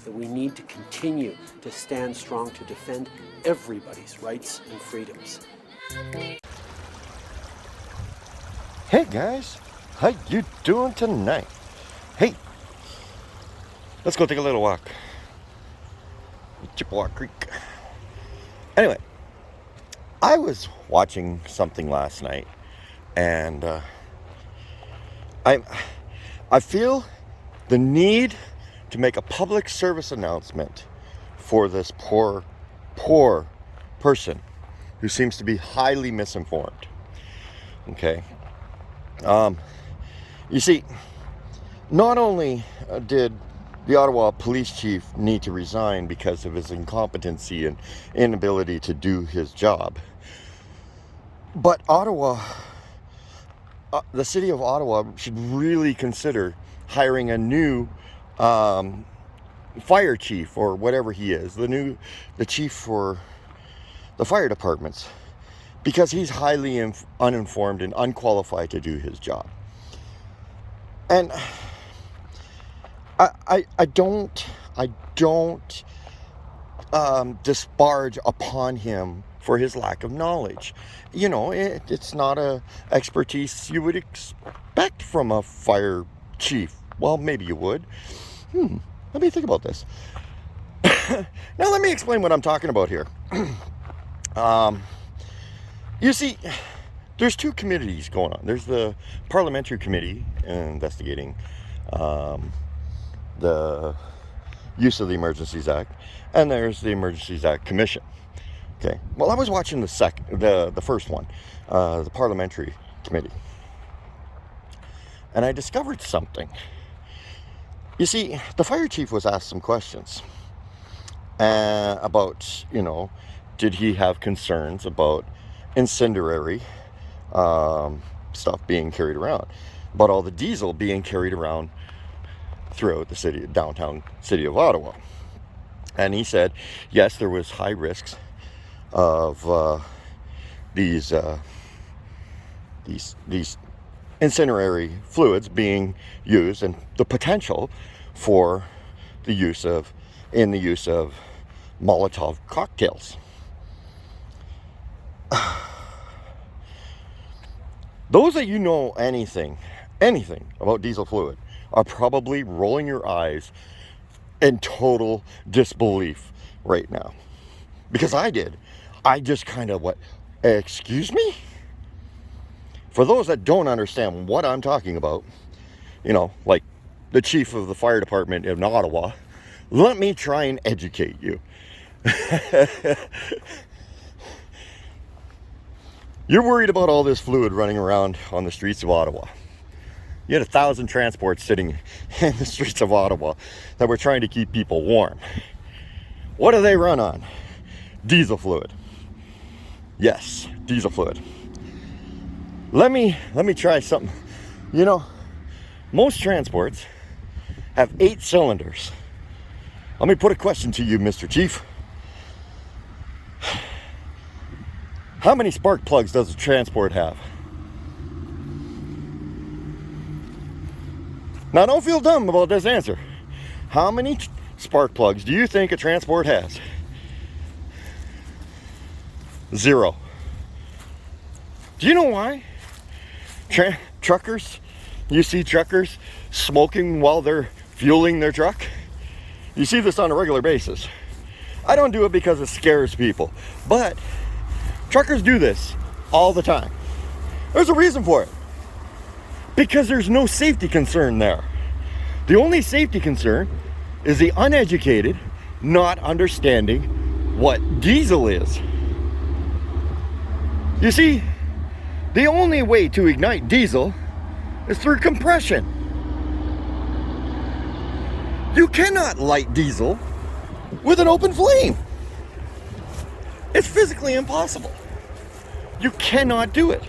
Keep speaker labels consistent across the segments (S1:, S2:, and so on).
S1: that we need to continue to stand strong to defend everybody's rights and freedoms.
S2: Hey guys, how you doing tonight? Hey, let's go take a little walk. Chippewa Creek. Anyway, I was watching something last night, and I feel the need to make a public service announcement for this poor person who seems to be highly misinformed. Okay. You see, not only did the Ottawa police chief need to resign because of his incompetency and inability to do his job, but Ottawa, the city of Ottawa should really consider hiring a new fire chief, or whatever he is, the chief for the fire departments, because he's highly uninformed and unqualified to do his job. And I don't disparage upon him for his lack of knowledge. You know, it's not a expertise you would expect from a fire chief. Well, maybe you would. Let me think about this. Now let me explain what I'm talking about here. You see, there's two committees going on. There's the parliamentary committee investigating the use of the Emergencies Act, and there's the Emergencies Act Commission. Okay. Well, I was watching the first one, the parliamentary committee, and I discovered something. You see, the fire chief was asked some questions about, did he have concerns about incendiary stuff being carried around, about all the diesel being carried around throughout the downtown city of Ottawa. And he said, yes, there was high risks of these incendiary fluids being used, and the potential for the use of Molotov cocktails. Those that you know anything about diesel fluid are probably rolling your eyes in total disbelief right now. Because I did. I just kind of excuse me? For those that don't understand what I'm talking about, like the chief of the fire department in Ottawa, let me try and educate you. You're worried about all this fluid running around on the streets of Ottawa. You had 1,000 transports sitting in the streets of Ottawa that were trying to keep people warm. What do they run on? Diesel fluid. Yes, diesel fluid. Let me try something. Most transports have 8 cylinders. Let me put a question to you, Mr. Chief. How many spark plugs does a transport have? Now, don't feel dumb about this answer. How many spark plugs do you think a transport has? 0. Do you know why? Truckers, you see truckers smoking while they're fueling their truck? You see this on a regular basis. I don't do it because it scares people, but truckers do this all the time. There's a reason for it. Because there's no safety concern there. The only safety concern is the uneducated not understanding what diesel is. You see, the only way to ignite diesel is through compression. You cannot light diesel with an open flame. It's physically impossible. You cannot do it.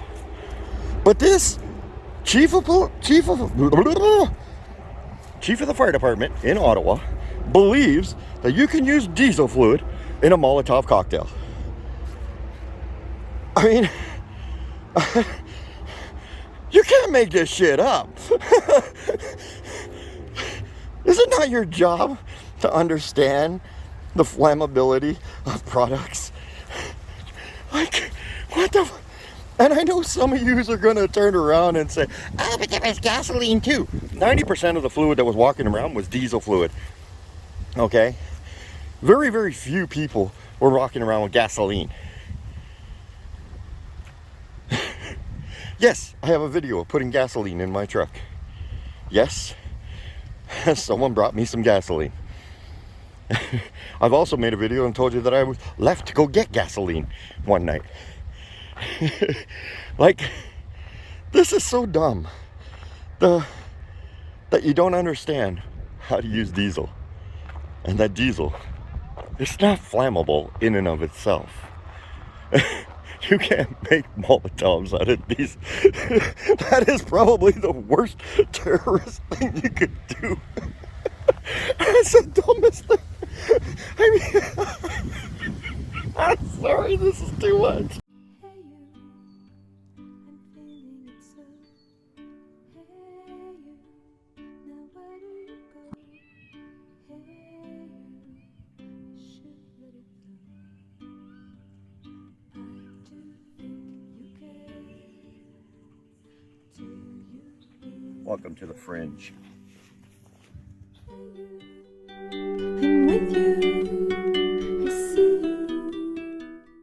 S2: But this chief of the fire department in Ottawa believes that you can use diesel fluid in a Molotov cocktail. I mean, you can't make this shit up. Is it not your job to understand the flammability of products. Like, what the and I know some of you are going to turn around and say, oh, but there was gasoline too. 90% of the fluid that was walking around was diesel fluid. Okay? Very, very few people were walking around with gasoline. Yes, I have a video of putting gasoline in my truck. Yes, someone brought me some gasoline. I've also made a video and told you that I was left to go get gasoline one night. Like, this is so dumb that you don't understand how to use diesel, and that diesel, it's not flammable in and of itself. You can't make Molotovs out of diesel. That is probably the worst terrorist thing you could do. That's the dumbest thing. I mean, I'm sorry, this is too much. Welcome to the Fringe.
S3: I'm with you.